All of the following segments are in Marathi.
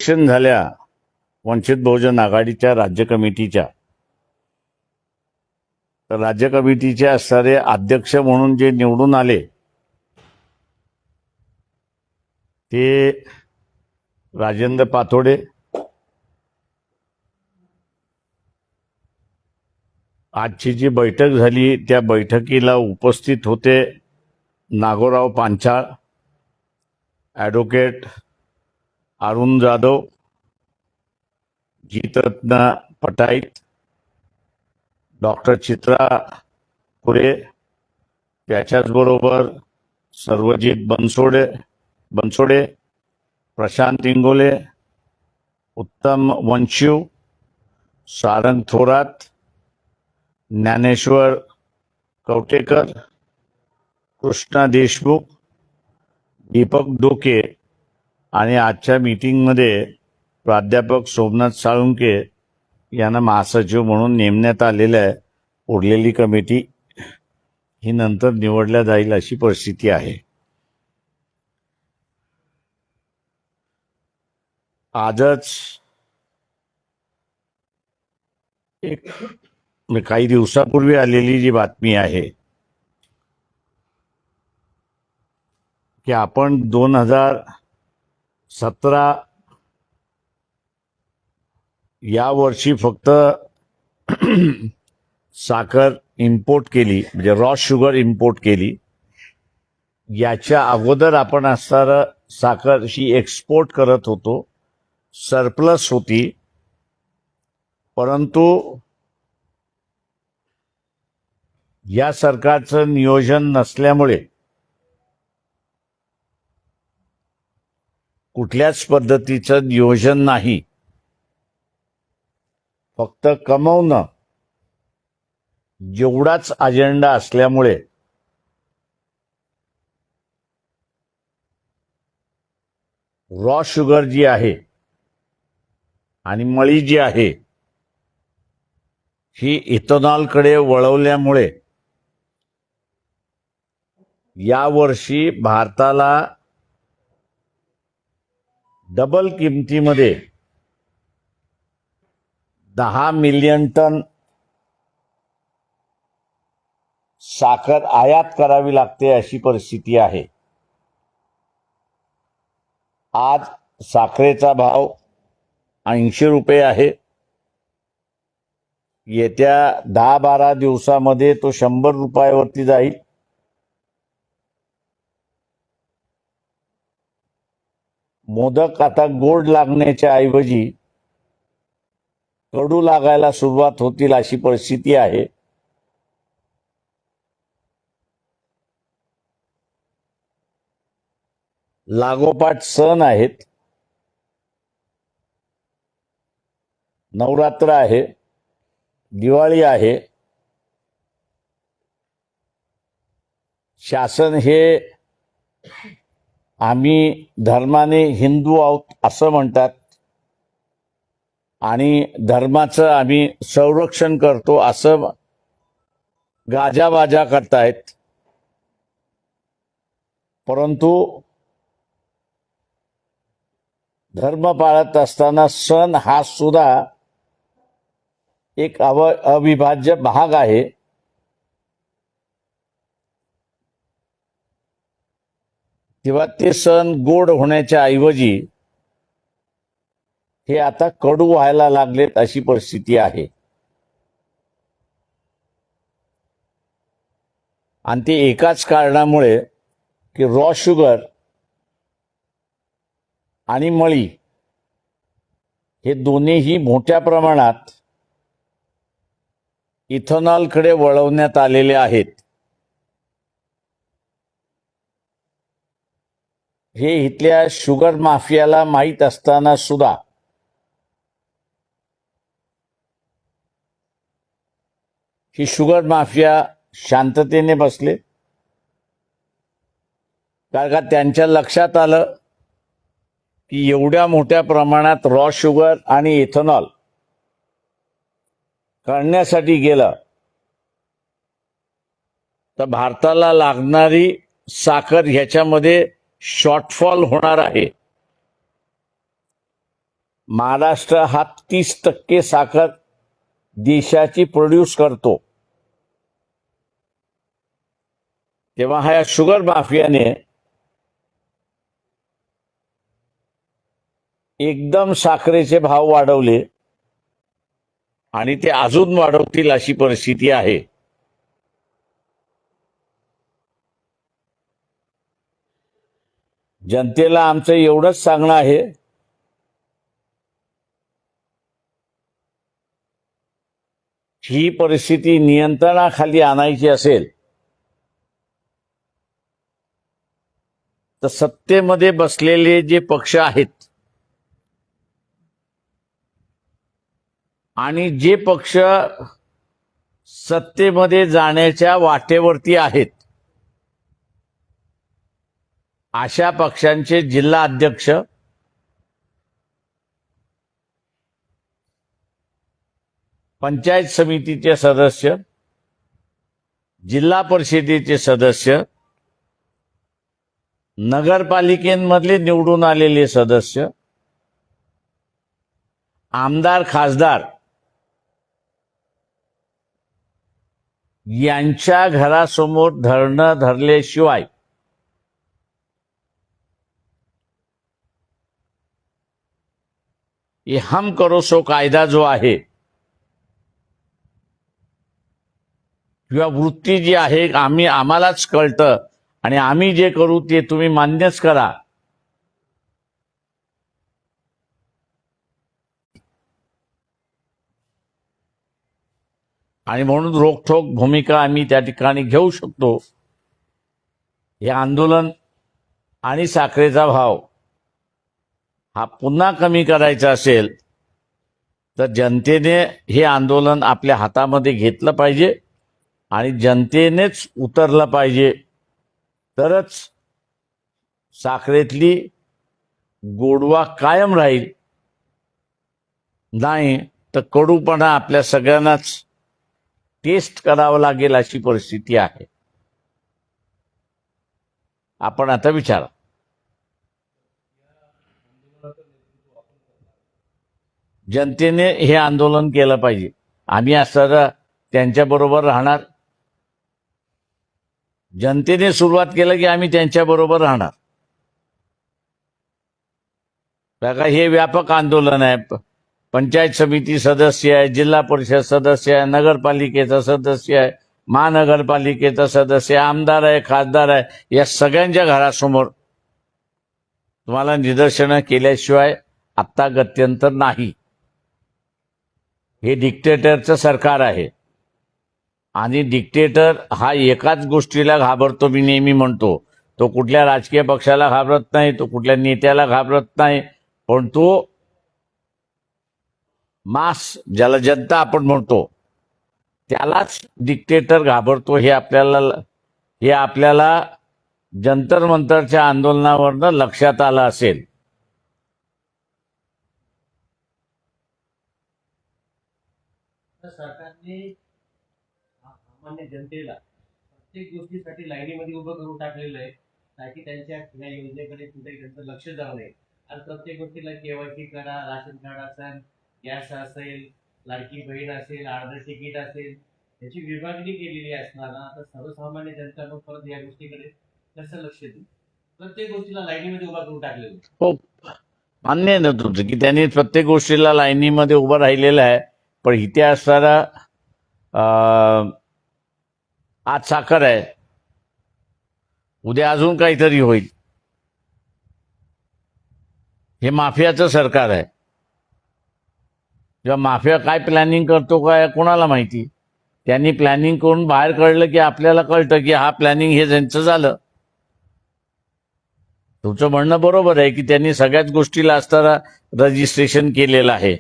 इलेक्शन झाल्या वंचित बहुजन आघाडीच्या राज्य कमिटीच्या, तर राज्य कमिटीचे असणारे अध्यक्ष म्हणून जे निवडून आले ते राजेंद्र पाथोडे, आजची जी बैठक झाली त्या बैठकीला उपस्थित होते नागोराव पांचाळ, ॲडव्होकेट अरुण जाधव, जीतरत्न पटाईत, डॉक्टर चित्रा पुरे, त्याच्याचबरोबर सर्वजित बनसोडे, प्रशांत इंगोले, उत्तम वंशिव, सारंग थोरात, ज्ञानेश्वर कवटेकर, कृष्णा देशमुख, दीपक डोके आणि आजच्या मीटिंगमध्ये प्राध्यापक सोमनाथ साळुंके यांना महासचिव म्हणून नेमण्यात आलेलं आहे. उरलेली कमिटी ही नंतर निवडल्या जाईल अशी परिस्थिती आहे. आजच एक काही दिवसापूर्वी आलेली जी बातमी आहे की आपण 2017 या वर्षी फक्त साखर इम्पोर्ट केली, म्हणजे रॉ शुगर इम्पोर्ट केली. याच्या अगोदर आपण असणारं साखर ही एक्सपोर्ट करत होतो, सरप्लस होती. परंतु या सरकारचं नियोजन नसल्यामुळे कुठल्याच पद्धतीचं नियोजन नाही, फक्त कमवणं एवढाच अजेंडा असल्यामुळे रॉ शुगर जी आहे आणि मळी जी आहे ही इथेनॉलकडे वळवल्यामुळे यावर्षी भारताला डबल किमतीमध्ये 10 मिलियन टन साखर आयात करावी लागते अशी परिस्थिती आहे. आज साखरेचा भाव 80 रुपये आहे. येत्या 10-12 दिवसामध्ये तो 100 रुपयावरती जाईल. मोदक आता गोड लागण्याच्या ऐवजी कडू लागायला सुरुवात होतील अशी परिस्थिती आहे. लागोपाठ सण आहेत. नवरात्र आहे, दिवाळी आहे. शासन हे आम्ही धर्माने हिंदू आहोत असं म्हणतात आणि धर्माचं आम्ही संरक्षण करतो असं गाजावाजा करतायत. परंतु धर्म पाळत असताना सण हा सुद्धा एक अविभाज्य भाग आहे. तेव्हा ते सण गोड होण्याच्या ऐवजी हे आता कडू व्हायला लागलेत अशी परिस्थिती आहे. आणि ते एकाच कारणामुळे की रॉ शुगर आणि मळी हे दोन्हीही मोठ्या प्रमाणात इथेनॉलकडे वळवण्यात आलेले आहेत. हे इथल्या शुगर माफियाला माहीत असताना सुद्धा ही शुगर माफिया शांततेने बसले. कारण का त्यांच्या लक्षात आलं की एवढ्या मोठ्या प्रमाणात रॉ शुगर आणि इथेनॉल करण्यासाठी गेलं तर भारताला लागणारी साखर ह्याच्यामध्ये शॉर्टफॉल होणार आहे. महाराष्ट्र हा 30% साखर देशाची प्रोड्यूस करतो, तेव्हा ह्या शुगर माफियाने एकदम साखरेचे भाव वाढवले आणि ते अजून वाढवतील अशी परिस्थिती आहे. जनतेला आमचं एवढंच सांगणं आहे, ही परिस्थिती नियंत्रणाखाली आणायची असेल तर सत्तेमध्ये बसलेले जे पक्ष आहेत आणि जे पक्ष सत्तेमध्ये जाण्याच्या वाटेवरती आहेत, अशा पक्षांचे जिल्हा अध्यक्ष, पंचायत समितीचे सदस्य, जिल्हा परिषदेचे सदस्य, नगरपालिकेमधले निवडून आलेले सदस्य, आमदार खासदार यांच्या घरासमोर धरणं धरल्याशिवाय ये हम करो सो कायदा जो आहे किंवा वृत्ती जी आहे, आम्हालाच कळतं आणि आम्ही जे करू ते तुम्ही मान्यच करा, आणि म्हणून रोखठोक भूमिका आम्ही त्या ठिकाणी घेऊ शकतो. हे आंदोलन आणि साखरेचा भाव हा पुन्हा कमी करायचा असेल तर जनतेने हे आंदोलन आपल्या हातामध्ये घेतलं पाहिजे आणि जनतेनेच उतरलं पाहिजे, तरच साखरेतली गोडवा कायम राहील. नाही तर कडूपणा आपल्या सगळ्यांनाच टेस्ट करावं लागेल अशी परिस्थिती आहे. आपण आता विचारा. जनतेने हे आंदोलन केलं पाहिजे. आम्ही असं त्यांच्याबरोबर राहणार. जनतेने सुरुवात केलं की आम्ही त्यांच्याबरोबर राहणार. बघा, हे व्यापक आंदोलन आहे. पंचायत समिती सदस्य आहे, जिल्हा परिषद सदस्य आहे, नगरपालिकेचा सदस्य आहे, महानगरपालिकेचा सदस्य आहे, आमदार आहे, खासदार आहे, या सगळ्यांच्या घरासमोर तुम्हाला निदर्शनं केल्याशिवाय आत्ता गत्यंतर नाही. हे डिक्टेटरचं सरकार आहे आणि डिक्टेटर हा एकाच गोष्टीला घाबरतो. मी नेहमी म्हणतो, तो कुठल्या राजकीय पक्षाला घाबरत नाही, तो कुठल्या नेत्याला घाबरत नाही, पण तो मास, ज्याला जनता आपण म्हणतो, त्यालाच डिक्टेटर घाबरतो. हे आपल्याला जंतर मंतरच्या आंदोलनावरनं लक्षात आलं असेल. सरकारने सामान्य जनतेला प्रत्येक गोष्टीसाठी लाईनीमध्ये उभं करून टाकलेलं आहे, ताकी त्यांच्या या योजनेकडे कुठे त्यांचं लक्ष जाऊ नये. आणि प्रत्येक गोष्टीला केवायसी करा, राशन कार्ड असेल, गॅस असेल, लाडकी बहीण असेल, अर्ध तिकीट असेल, याची विभागणी केलेली असताना आता सर्वसामान्य जनतेनं परत या गोष्टीकडे कसं लक्ष देईल? प्रत्येक गोष्टीला लाईनीमध्ये उभा करून टाकलेलं. हो, मान्य आहे ना तुमचं की त्यांनी प्रत्येक गोष्टीला लाईनीमध्ये उभं राहिलेलं आहे. पण इथे असणारा आज साखर आहे, उद्या अजून काहीतरी होईल. हे माफियाचं सरकार आहे. किंवा माफिया काय प्लॅनिंग करतो काय कोणाला माहिती. त्यांनी प्लॅनिंग करून बाहेर काढलं की आपल्याला कळतं की हा प्लॅनिंग हे ज्यांचं झालं. तुमचं म्हणणं बरोबर आहे की त्यांनी सगळ्याच गोष्टीला असताना रजिस्ट्रेशन केलेलं आहे.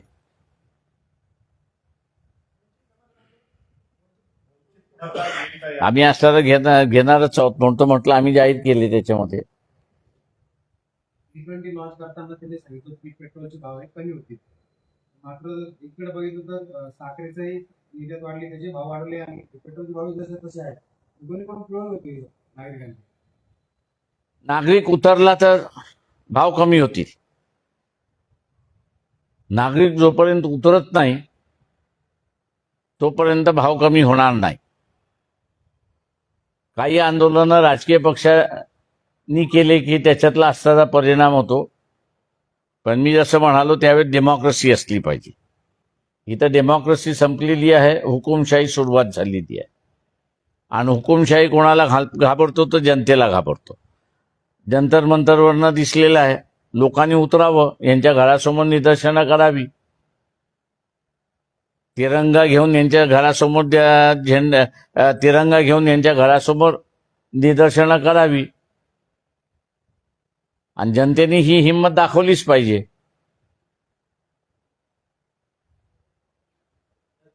आम्ही असताना घेणारच आहोत म्हणतो. म्हटलं आम्ही जाहीर केले त्याच्यामध्ये. T20 लॉन्च करताना त्यांनी सांगितलं की पेट्रोलचे भाव कमी होतील, मात्र इकडे बघितलं तर साखरेचंही निर्यात वाढली, त्याचे भाव वाढले आणि पेट्रोलचे भाव जसे तसे आहेत. दोन्ही पण प्रॉब्लेम होते नागरिकांना. नागरिक उतरला तर भाव कमी होतील. नागरिक जोपर्यंत उतरत नाही तोपर्यंत भाव कमी होणार नाही. काही आंदोलनं राजकीय पक्षांनी केले की त्याच्यातला असणारा परिणाम होतो. पण मी जसं म्हणालो त्यावेळी डेमोक्रेसी असली पाहिजे. इथं डेमोक्रेसी संपलेली आहे, हुकुमशाही सुरुवात झालेली आहे. आणि हुकुमशाही कोणाला घाबरतो तर जनतेला घाबरतो. जंतर मंतरवरनं दिसलेलं आहे. लोकांनी उतरावं, यांच्या घरासमोर निदर्शनं करावी, तिरंगा घेऊन यांच्या घरासमोर तिरंगा घेऊन यांच्या घरासमोर निदर्शनं करावी. आणि जनतेने ही हिंमत दाखवलीच पाहिजे.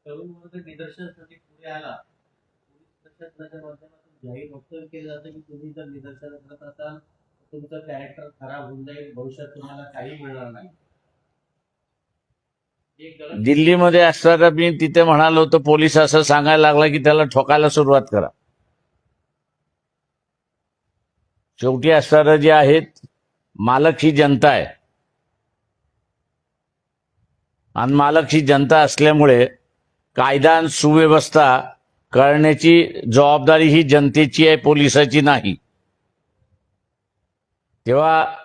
तरुण वर्ग निदर्शनासाठी पुढे आला, पोलीस प्रशासनाच्या माध्यमातून जाहीर वक्तव्य केलं जातं की तुम्ही जर निदर्शन करत असाल तर तुमचं कॅरेक्टर खराब होऊन जाईल, भविष्यात तुम्हाला काही मिळणार नाही. दिल्लीमध्ये असताना मी तिथे म्हणालो होतो, पोलीस असं सांगायला लागला की त्याला ठोकायला सुरुवात करा. शेवटी असणारं जे आहेत, मालक ही जनता आहे. आणि मालक ही जनता असल्यामुळे कायदा आणि सुव्यवस्था करण्याची जबाबदारी ही जनतेची आहे, पोलिसाची नाही. तेव्हा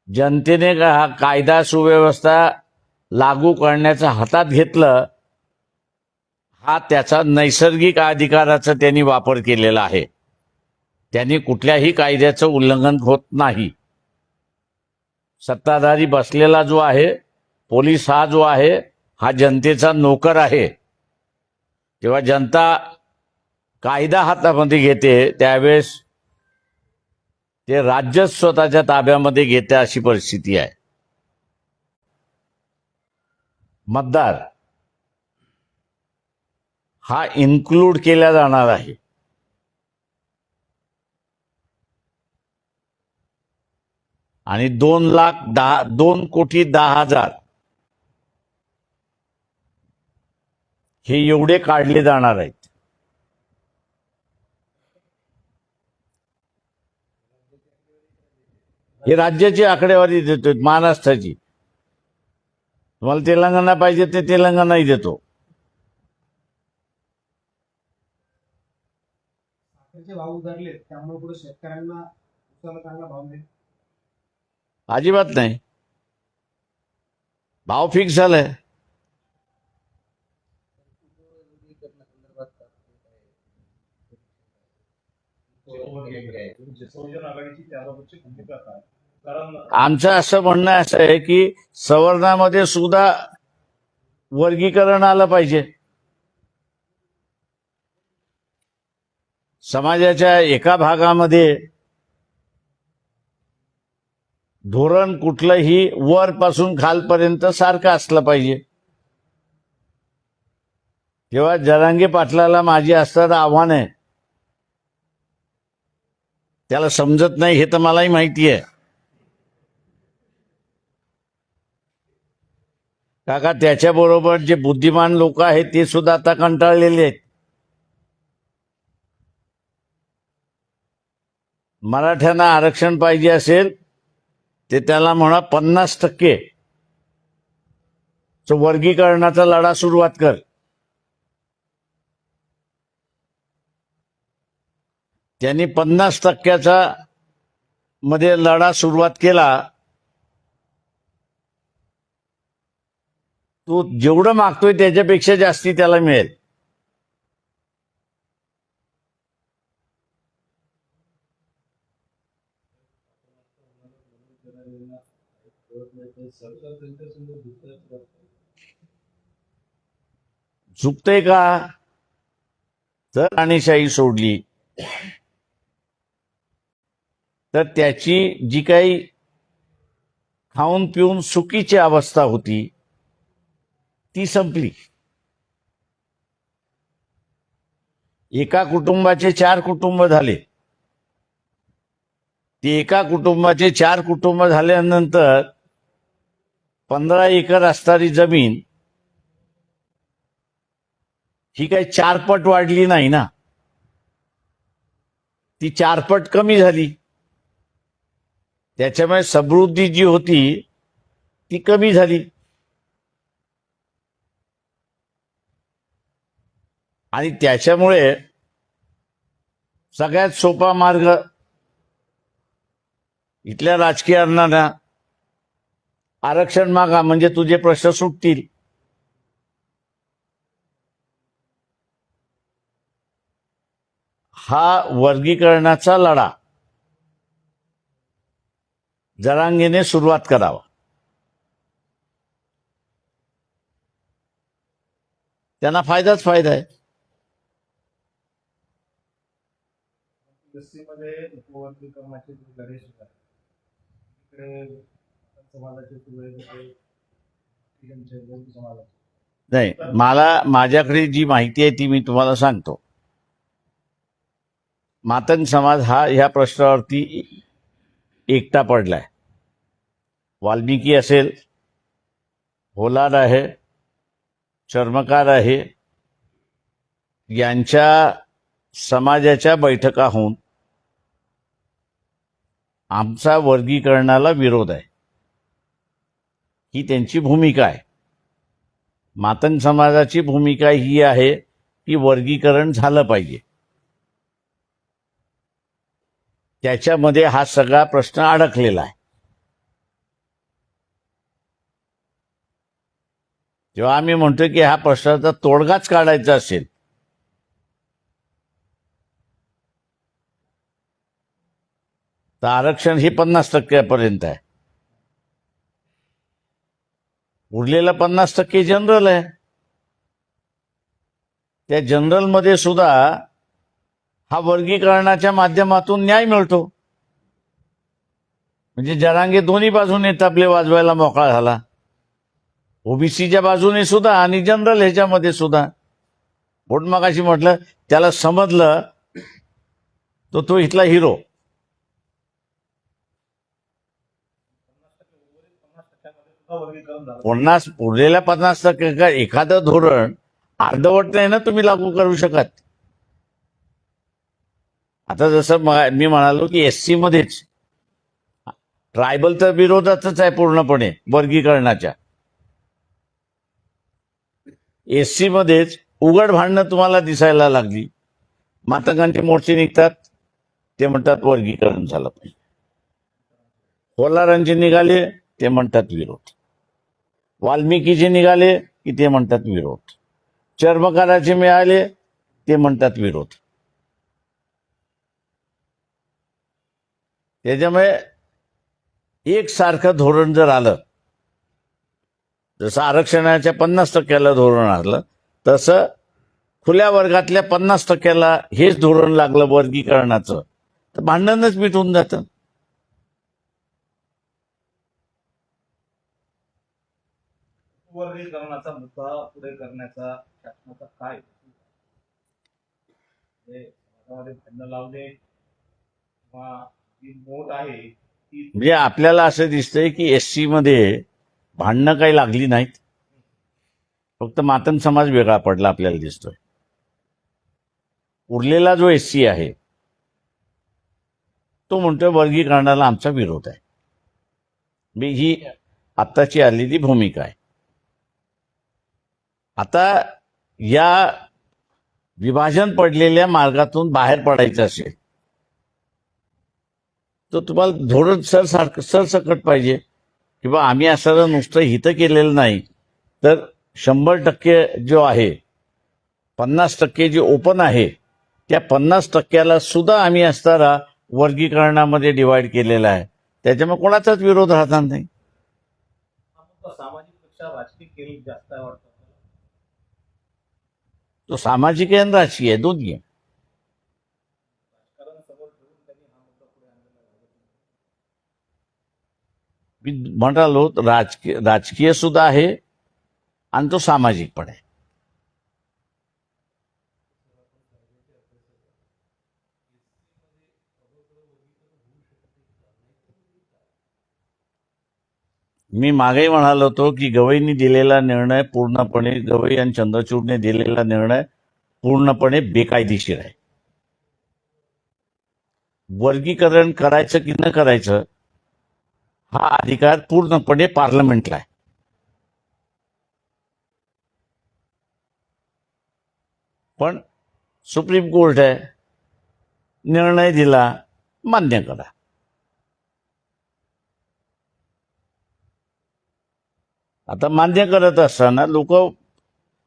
जनतेने हा कायदा सुव्यवस्था लागू करण्याचं हातात घेतलं, हा त्याचा नैसर्गिक अधिकाराचा त्यांनी वापर केलेला आहे. त्यांनी कुठल्याही कायद्याचं उल्लंघन होत नाही. सत्ताधारी बसलेला जो आहे, पोलीस हा जो आहे, हा जनतेचा नोकर आहे. जेव्हा जनता कायदा हातामध्ये घेते त्यावेळेस ते राज्यच स्वतःच्या ताब्यामध्ये घेते, अशी परिस्थिती आहे. मतदार हा इन्क्लूड केला जाणार आहे. आणि 2,10,000 हे एवढे काढले जाणार आहेत. हे राज्याची आकडेवारी देतोय, महाराष्ट्राची. तुम्हाला तेलंगणा पाहिजे ते तेलंगणाही देतो. साखरेचे भाव उधारले त्यामुळे पुढे शेतकऱ्यांना उसाला चांगला भाव मिळेल? अजिबात नाही. भाव फिक्स झालाय. आमचं असं म्हणणं असं आहे की सवर्णामध्ये सुद्धा वर्गीकरण आलं पाहिजे. समाजाच्या एका भागामध्ये धोरण कुठलंही वरपासून खालपर्यंत सारखं असलं पाहिजे. तेव्हा जरांगे पाटलाला माझे असणारं आव्हान आहे, त्याला समजत नाही हे तर मलाही माहिती आहे. काका, त्याच्याबरोबर जे बुद्धिमान लोक आहेत ते सुद्धा आता कंटाळलेले आहेत. मराठ्यांना आरक्षण पाहिजे असेल ते त्याला म्हणा 50% वर्गीकरणाचा लढा सुरुवात कर. त्यांनी 50% मध्ये लढा सुरुवात केला. तो जेवढं मागतोय त्याच्यापेक्षा जास्ती त्याला मिळेल. झुकतंय का? तर राणीशाही सोडली तर त्याची जी काही खाऊन पिऊन सुखीची अवस्था होती ती संपली. एका कुटुंबाचे 4 कुटुंब झाले. ती एका कुटुंबाचे 4 कुटुंब झाल्यानंतर 15 एकर असणारी जमीन ही काही 4 पट वाढली नाही ना, ती 4 पट कमी झाली. त्याच्यामुळे समृद्धी जी होती ती कमी झाली. आणि त्याच्यामुळे सगळ्यात सोपा मार्ग इथल्या राजकीयांना आरक्षण मागा, म्हणजे तुझे प्रश्न सुटतील. हा वर्गीकरणाचा लढा जरांगेने सुरुवात करावा. त्यांना फायदाच फायदा आहे. मध्ये उपवर्गीकरणाचे लढे सुद्धा इकडे समाजाचे समाजाचे नाही, माझ्याकडे जी माहिती आहे ती मी तुम्हाला सांगतो. मातंग समाज हा ह्या प्रश्नावरती एकटा पडलाय. वाल्मिकी असेल, होलार आहे, चर्मकार आहे, यांच्या समाजाच्या बैठका होऊन आमचा वर्गीकरणाला विरोध आहे ही त्यांची भूमिका आहे. मातंग समाजाची भूमिका ही आहे की वर्गीकरण झालं पाहिजे. त्याच्यामध्ये हा सगळा प्रश्न अडकलेला आहे. जेव्हा आम्ही म्हणतो की ह्या प्रश्नाचा तोडगाच काढायचा असेल तर आरक्षण हे 50% आहे. उरलेलं 50% जनरल आहे. त्या जनरलमध्ये सुद्धा हा वर्गीकरणाच्या माध्यमातून न्याय मिळतो. म्हणजे जरांगे दोन्ही बाजूने तबले वाजवायला मोकळा झाला. ओबीसीच्या बाजूने सुद्धा आणि जनरल ह्याच्यामध्ये सुद्धा. म्हणून मगाशी म्हटलं त्याला समजलं तो इथला हिरो. 50 उरलेल्या 50% का एखादं धोरण अर्धवट नाही ना तुम्ही लागू करू शकत. आता जसं मी म्हणालो की एससी मध्येच ट्रायबल तर विरोधातच आहे पूर्णपणे वर्गीकरणाच्या. एससी मध्येच उघड भांडणं तुम्हाला दिसायला लागली. मातंगांचे मोर्चे निघतात, ते म्हणतात वर्गीकरण झालं पाहिजे. होलारांचे निघाले ते म्हणतात विरोध. वाल्मिकीचे निघाले की ते म्हणतात विरोध. चर्मकाराचे मिळाले ते म्हणतात विरोध. त्याच्यामुळे एकसारखं धोरण जर आलं, जसं आरक्षणाच्या 50%ला धोरण आलं, तसं खुल्या वर्गातल्या 50%ला हेच धोरण लागलं वर्गीकरणाचं, तर भांडणच मिटून जातं. वर्गीकरणाचा मुद्दा पुढे करण्याचा शासनाचा काय भांडण लावणे किंवा जी मोठ आहे ती म्हणजे आपल्याला असं दिसतंय की एससी मध्ये भांडणं काही लागली नाहीत. फक्त मातंग समाज वेगळा पडला आपल्याला दिसतोय. उरलेला जो एससी आहे तो म्हणतोय वर्गीकरणाला आमचा विरोध आहे. ही आत्ताची आलेली भूमिका आहे. आता या विभाजन पडलेल्या मार्गातून बाहेर पडायचं असेल तर तुम्हाला धोरण सरसकट पाहिजे. किंवा आम्ही असं नुसतं हित केलेलं नाही, तर 100% जो आहे, 50% जे ओपन आहे, त्या 50%ला सुद्धा आम्ही असताना वर्गीकरणामध्ये डिवाइड केलेला आहे. त्याच्यामुळे कोणाचाच विरोध राहणार नाही. हा मुद्दा सामाजिक पेक्षा राजकीय केली जास्त आहे वाटतं. तो सामाजिक आहे आणि राजकीय आहे, दोन्ही आहे. राजकारण समोर ठेवून त्यांनी हा मुद्दा पुढे आणलेला आहे. मी म्हणालो राजकीय सुद्धा आहे आणि तो सामाजिक पण आहे. मी मागेही म्हणालो होतो की गवईंनी दिलेला निर्णय पूर्णपणे, गवई आणि चंद्रचूडने दिलेला निर्णय पूर्णपणे बेकायदेशीर आहे. वर्गीकरण करायचं की न करायचं हा अधिकार पूर्णपणे पार्लमेंटला आहे. पण सुप्रीम कोर्ट आहे, निर्णय दिला, मान्य करा. आता मान्य करत असताना लोक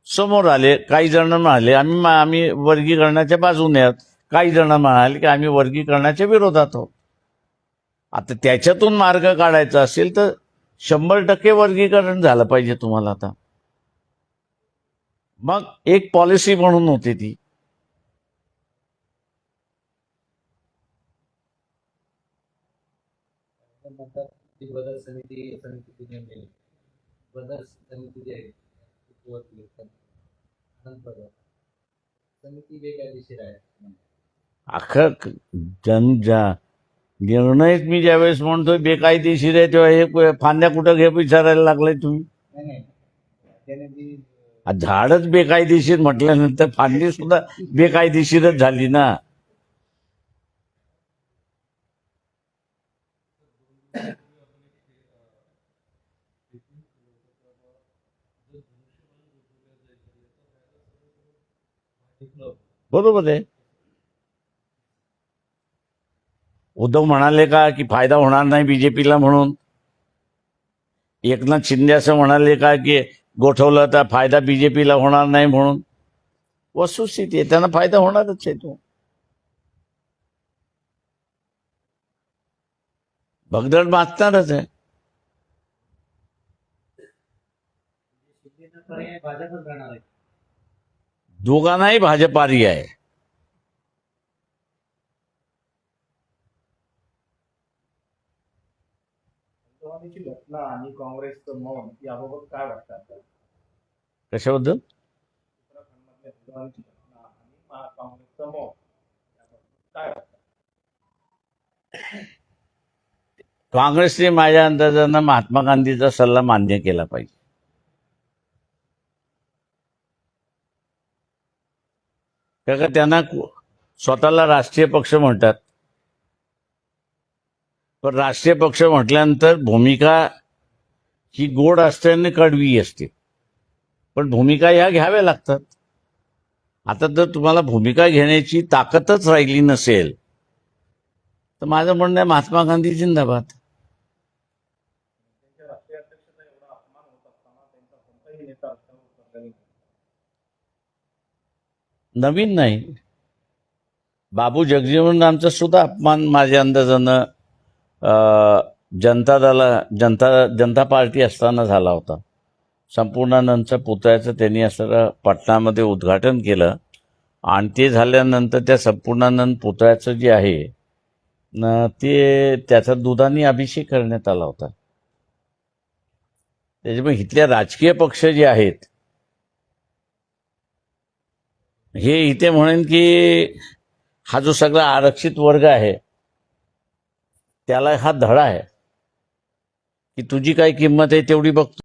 समोर आले, काही जण म्हणाले आम्ही वर्गीकरणाच्या बाजूने आहोत, काही जण म्हणाले की आम्ही वर्गीकरणाच्या विरोधात आहोत. आता त्याच्यातून मार्ग काढायचा असेल तर 100% वर्गीकरण झालं पाहिजे तुम्हाला. आता मग एक पॉलिसी म्हणून होती ती. म्हणतात ती बदल समितीची नेमलेली बदल समिती जी आहे अनंत बदल समिती बेकायदेशीर आहे. अख्खं निर्णयच मी ज्यावेळेस म्हणतोय बेकायदेशीर आहे, तेव्हा हे फांद्या कुठं घे विचारायला लागलाय तुम्ही. नाही त्याने जी झाडच बेकायदेशीर म्हटल्यानंतर फांदी सुद्धा बेकायदेशीरच झाली ना. बरोबर आहे. उद्धव म्हणाले का की फायदा होणार नाही बीजेपीला म्हणून? एकनाथ शिंदे असं म्हणाले का की गोठवलं तर फायदा बीजेपीला होणार नाही म्हणून? वस्तुस्थिती आहे, त्यांना फायदा होणारच आहे. तो भगदड मागणारच आहे. शिंदेचा पर्याय भाजपच राहणार आहे. दोघांनाही भाजपारी आहे. राष्ट्रवादीची घटना आणि काँग्रेसचं मौन याबाबत काय वाटतं आपल्याला? कशाबद्दल? उत्तराखंडमधल्या हिंदुत्वाची घटना आणि काँग्रेसचं मौन याबाबत काय वाटतं? काँग्रेसने माझ्या अंदाजानं महात्मा गांधीचा सल्ला मान्य केला पाहिजे. कारण त्यांना स्वतःला राष्ट्रीय पक्ष म्हणतात, पण राष्ट्रीय पक्ष म्हटल्यानंतर भूमिका ही गोड असते आणि कडवी असते, पण भूमिका ह्या घ्याव्या लागतात. आता जर तुम्हाला भूमिका घेण्याची ताकदच राहिली नसेल तर माझं म्हणणं आहे महात्मा गांधी जिंदाबाद. त्यांच्या राष्ट्रीय अध्यक्षाचा एवढा अपमान होत असताना त्यांचा कोणताही नेता रस्त्यावर उतरलेला नाही. नवीन नाही, बाबू जगजीवन रामचा सुद्धा अपमान माझ्या अंदाजानं जनता पार्टी असताना झाला होता. संपूर्णानंदच्या पुतळ्याचं त्यांनी असं पटनामध्ये उद्घाटन केलं आणि ते झाल्यानंतर त्या संपूर्णानंद पुतळ्याचं जे आहे ते त्याचा दुधाने अभिषेक करण्यात आला होता. त्याच्यामुळे इथल्या राजकीय पक्ष जे आहेत हे इथे म्हणेन की हा जो सगळा आरक्षित वर्ग आहे त्याला हा धडा आहे की तुझी काय किंमत आहे तेवढी बघतो.